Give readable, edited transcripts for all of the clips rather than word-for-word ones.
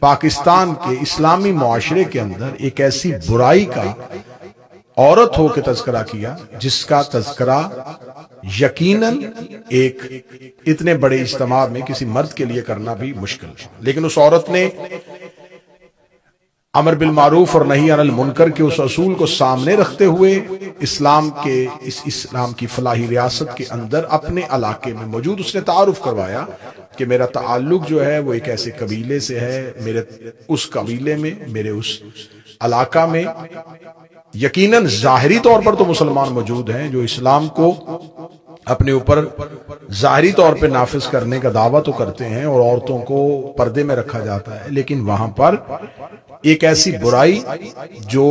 پاکستان کے اسلامی معاشرے کے اندر ایک ایسی برائی کا عورت ہو کے تذکرہ کیا جس کا تذکرہ یقیناً ایک اتنے بڑے اجتماع میں کسی مرد کے لیے کرنا بھی مشکل ہے، لیکن اس عورت نے امر بالمعروف اور نہی عن المنکر کے اس اصول کو سامنے رکھتے ہوئے اسلام کی فلاحی ریاست کے اندر اپنے علاقے میں موجود اس نے تعارف کروایا کہ میرا تعلق جو ہے وہ ایک ایسے قبیلے سے ہے، میرے اس قبیلے میں، میرے اس علاقہ میں یقیناً ظاہری طور پر تو مسلمان موجود ہیں جو اسلام کو اپنے اوپر ظاہری طور پہ نافذ کرنے کا دعویٰ تو کرتے ہیں اور عورتوں کو پردے میں رکھا جاتا ہے، لیکن وہاں پر ایک ایسی برائی جو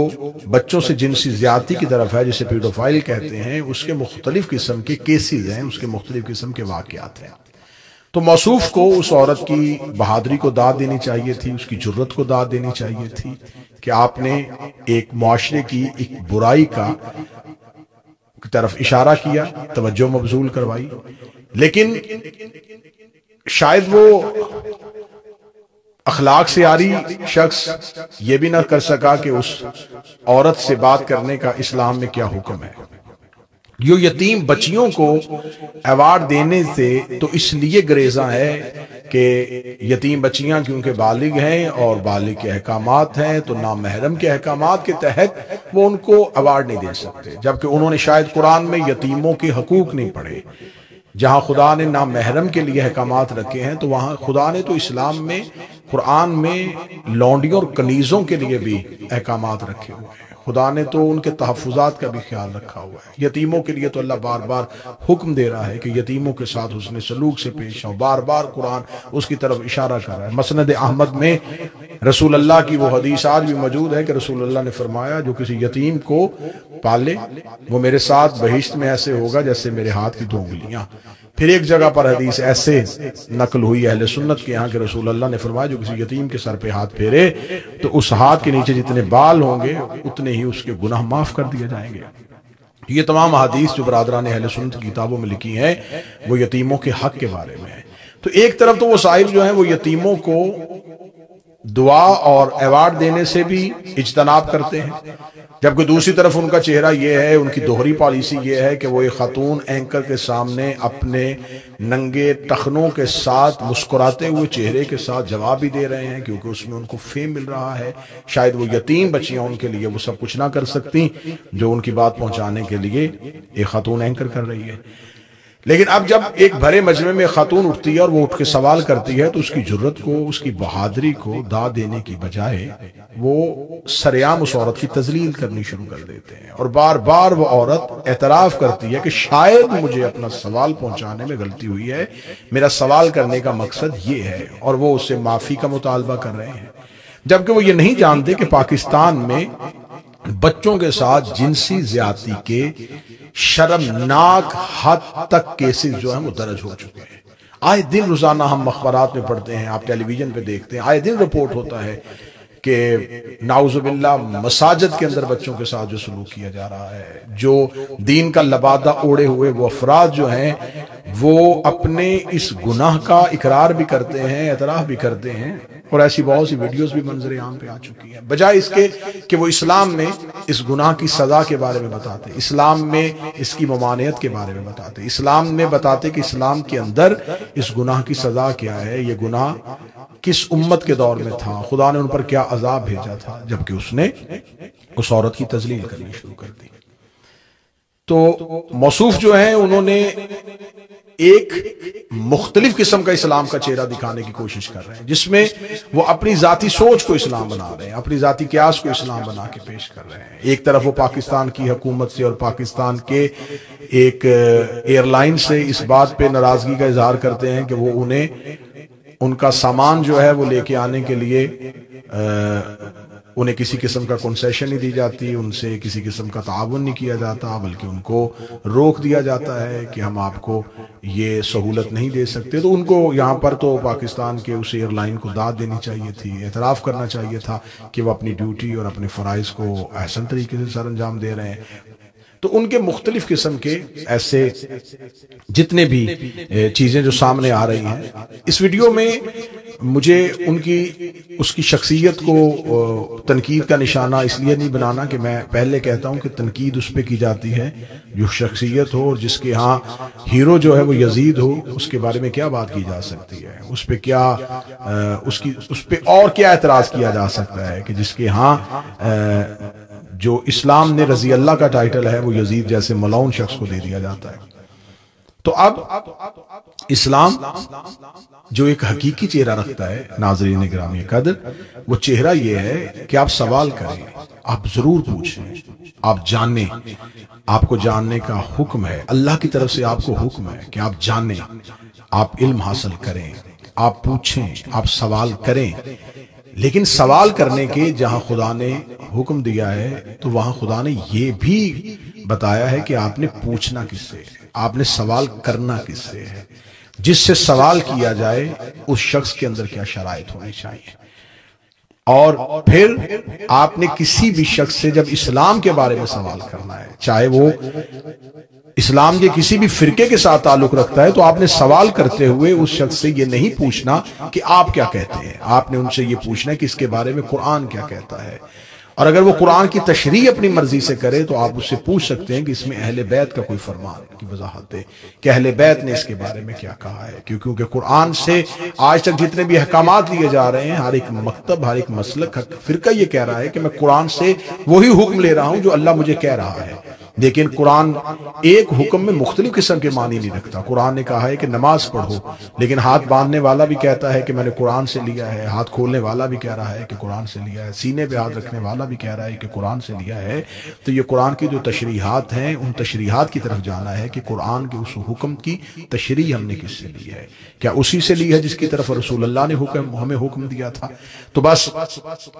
بچوں سے جنسی زیادتی کی طرف ہے، جسے پیڈوفائل کہتے ہیں، اس کے مختلف قسم کے کیسز ہیں، اس کے مختلف قسم کے واقعات ہیں۔ تو موصوف کو اس عورت کی بہادری کو داد دینی چاہیے تھی، اس کی جرت کو داد دینی چاہیے تھی کہ آپ نے ایک معاشرے کی ایک برائی کی طرف اشارہ کیا، توجہ مبذول کروائی، لیکن شاید وہ اخلاق سے عاری شخص یہ بھی نہ کر سکا کہ اس عورت سے بات کرنے کا اسلام میں کیا حکم ہے۔ یہ یتیم بچیوں کو ایوارڈ دینے سے تو اس لیے گریزاں ہے کہ یتیم بچیاں کیونکہ بالغ ہیں اور بالغ کے احکامات ہیں، تو نامحرم کے احکامات کے تحت وہ ان کو ایوارڈ نہیں دے سکتے، جبکہ انہوں نے شاید قرآن میں یتیموں کے حقوق نہیں پڑھے۔ جہاں خدا نے نامحرم کے لیے احکامات رکھے ہیں تو وہاں خدا نے تو اسلام میں، قرآن میں لونڈیوں اور کنیزوں کے لیے بھی احکامات رکھے ہوئے ہیں۔ خدا نے تو ان کے تحفظات کا بھی خیال رکھا ہوا ہے۔ یتیموں کے لیے تو اللہ بار بار حکم دے رہا ہے کہ یتیموں کے ساتھ حسن سلوک سے پیش آؤ، بار بار قرآن اس کی طرف اشارہ کر رہا ہے۔ مسند احمد میں رسول اللہ کی وہ حدیث آج بھی موجود ہے کہ رسول اللہ نے فرمایا جو کسی یتیم کو پالے وہ میرے ساتھ بہشت میں ایسے ہوگا جیسے میرے ہاتھ کی 2 انگلیاں۔ پھر ایک جگہ پر حدیث ایسے نقل ہوئی اہل سنت کے یہاں کہ رسول اللہ نے فرمایا جو کسی یتیم کے سر پہ ہاتھ پھیرے تو اس ہاتھ کے نیچے جتنے بال ہوں گے اتنے ہی اس کے گناہ معاف کر دیے جائیں گے۔ یہ تمام حدیث جو برادران اہل سنت کی کتابوں میں لکھی ہیں وہ یتیموں کے حق کے بارے میں ہے۔ تو ایک طرف تو وہ صاحب جو ہیں وہ یتیموں کو دعا اور ایوارڈ دینے سے بھی اجتناب کرتے ہیں، جبکہ دوسری طرف ان کا چہرہ یہ ہے، ان کی دوہری پالیسی یہ ہے کہ وہ ایک خاتون اینکر کے سامنے اپنے ننگے ٹخنوں کے ساتھ مسکراتے ہوئے چہرے کے ساتھ جواب بھی دے رہے ہیں، کیونکہ اس میں ان کو فیم مل رہا ہے۔ شاید وہ یتیم بچیاں ان کے لیے وہ سب کچھ نہ کر سکتی جو ان کی بات پہنچانے کے لیے ایک خاتون اینکر کر رہی ہے، لیکن اب جب ایک بھرے مجمع میں خاتون اٹھتی ہے اور وہ اٹھ کے سوال کرتی ہے تو اس کی جرت کو، اس کی بہادری کو داد دینے کی بجائے وہ سریعام اس عورت کی تذلیل کرنی شروع کر دیتے ہیں، اور بار بار وہ عورت اعتراف کرتی ہے کہ شاید مجھے اپنا سوال پہنچانے میں غلطی ہوئی ہے، میرا سوال کرنے کا مقصد یہ ہے، اور وہ اس سے معافی کا مطالبہ کر رہے ہیں، جبکہ وہ یہ نہیں جانتے کہ پاکستان میں بچوں کے ساتھ جنسی زیادتی کے شرمناک حد تک کیسز جو ہیں وہ درج ہو چکے ہیں۔ آئے دن روزانہ ہم مخبرات میں پڑھتے ہیں، آپ ٹیلی ویژن پہ دیکھتے ہیں، آئے دن رپورٹ ہوتا ہے کہ نعوذ باللہ مساجد کے اندر بچوں کے ساتھ جو سلوک کیا جا رہا ہے، جو دین کا لبادہ اوڑے ہوئے وہ افراد جو ہیں وہ اپنے اس گناہ کا اقرار بھی کرتے ہیں، اعتراف بھی کرتے ہیں، اور ایسی بہت سی ویڈیوز بھی منظر عام پہ آ چکی ہیں، بجائے اس کے کہ وہ اسلام میں اس گناہ کی سزا کے بارے میں بتاتے، اسلام میں اس کی ممانعت کے بارے میں بتاتے، اسلام میں بتاتے کہ اسلام کے اندر اس گناہ کی سزا کیا ہے، یہ گناہ کس امت کے دور میں تھا، خدا نے ان پر کیا عذاب بھیجا تھا، جبکہ اس نے اس عورت کی تذلیل کرنی شروع کر دی۔ تو موصوف جو ہیں انہوں نے ایک مختلف قسم کا اسلام کا چہرہ دکھانے کی کوشش کر رہے ہیں، جس میں وہ اپنی ذاتی سوچ کو اسلام بنا رہے ہیں، اپنی ذاتی قیاس کو اسلام بنا کے پیش کر رہے ہیں۔ ایک طرف وہ پاکستان کی حکومت سے اور پاکستان کے ایک ایئر لائن سے اس بات پہ ناراضگی کا اظہار کرتے ہیں کہ وہ انہیں ان کا سامان جو ہے وہ لے کے آنے کے لیے انہیں کسی قسم کا کنسیشن نہیں دی جاتی، ان سے کسی قسم کا تعاون نہیں کیا جاتا، بلکہ ان کو روک دیا جاتا ہے کہ ہم آپ کو یہ سہولت نہیں دے سکتے۔ تو ان کو یہاں پر تو پاکستان کے اس ایئر لائن کو داد دینی چاہیے تھی، اعتراف کرنا چاہیے تھا کہ وہ اپنی ڈیوٹی اور اپنے فرائض کو احسن طریقے سے سر انجام دے رہے ہیں۔ تو ان کے مختلف قسم کے ایسے جتنے بھی چیزیں جو سامنے آ رہی ہیں، اس ویڈیو میں مجھے اس کی شخصیت کو تنقید کا نشانہ اس لیے نہیں بنانا کہ میں پہلے کہتا ہوں کہ تنقید اس پہ کی جاتی ہے جو شخصیت ہو، اور جس کے ہاں ہیرو جو ہے وہ یزید ہو، اس کے بارے میں کیا بات کی جا سکتی ہے، اس پہ کیا اس پہ اور کیا اعتراض کیا جا سکتا ہے کہ جس کے ہاں جو اسلام نے رضی اللہ کا ٹائٹل ہے وہ یزید جیسے ملعون شخص کو دے دیا جاتا ہے۔ تو اب اسلام جو ایک حقیقی چہرہ رکھتا ہے ناظرین گرامی قدر، وہ چہرہ یہ ہے کہ آپ سوال کریں، آپ ضرور پوچھیں، آپ جانیں، آپ کو جاننے کا حکم ہے، اللہ کی طرف سے آپ کو حکم ہے کہ آپ جانیں، آپ علم حاصل کریں، آپ پوچھیں، آپ سوال کریں۔ لیکن سوال کرنے کے جہاں خدا نے حکم دیا ہے تو وہاں خدا نے یہ بھی بتایا ہے کہ آپ نے پوچھنا کس سے، آپ نے سوال کرنا کس سے ہے۔ جس سے سوال کیا جائے اس شخص کے اندر کیا شرائط ہونی چاہیے، اور پھر آپ نے کسی بھی شخص سے جب اسلام کے بارے میں سوال کرنا ہے، چاہے وہ اسلام کے کسی بھی فرقے کے ساتھ تعلق رکھتا ہے، تو آپ نے سوال کرتے ہوئے اس شخص سے یہ نہیں پوچھنا کہ آپ کیا کہتے ہیں، آپ نے ان سے یہ پوچھنا ہے کہ اس کے بارے میں قرآن کیا کہتا ہے۔ اور اگر وہ قرآن کی تشریح اپنی مرضی سے کرے تو آپ اس سے پوچھ سکتے ہیں کہ اس میں اہل بیت کا کوئی فرمان کی وضاحت ہے کہ اہل بیت نے اس کے بارے میں کیا کہا ہے، کیونکہ قرآن سے آج تک جتنے بھی احکامات لیے جا رہے ہیں، ہر ایک مکتب، ہر ایک مسلک، فرقہ یہ کہہ رہا ہے کہ میں قرآن سے وہی حکم لے رہا ہوں جو اللہ مجھے کہہ رہا ہے۔ لیکن قرآن ایک حکم میں مختلف قسم کے معنی نہیں رکھتا۔ قرآن نے کہا ہے کہ نماز پڑھو، لیکن ہاتھ باندھنے والا بھی کہتا ہے کہ میں نے قرآن سے لیا ہے، ہاتھ کھولنے والا بھی کہہ رہا ہے کہ قرآن سے لیا ہے، سینے پہ ہاتھ رکھنے والا بھی کہہ رہا ہے کہ قرآن سے لیا ہے۔ تو یہ قرآن کی جو تشریحات ہیں، ان تشریحات کی طرف جانا ہے کہ قرآن کے اس حکم کی تشریح ہم نے کس سے لی ہے، کیا اسی سے لی ہے جس کی طرف رسول اللہ نے ہمیں حکم دیا تھا۔ تو بس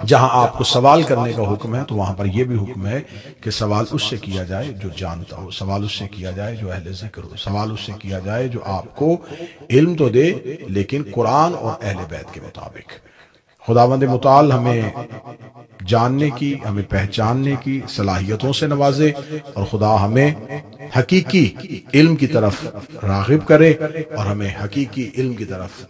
جہاں آپ کو سوال کرنے کا حکم ہے تو وہاں پر یہ بھی حکم ہے کہ سوال اس سے کیا جائے جو جانتا ہو، سوال اس سے کیا جائے جو اہل ذکر ہو، سوال اس سے کیا جائے جو آپ کو علم تو دے لیکن قرآن اور اہل بیت کے مطابق۔ خداوند متعال ہمیں جاننے کی، ہمیں پہچاننے کی صلاحیتوں سے نوازے، اور خدا ہمیں حقیقی علم کی طرف راغب کرے اور ہمیں حقیقی علم کی طرف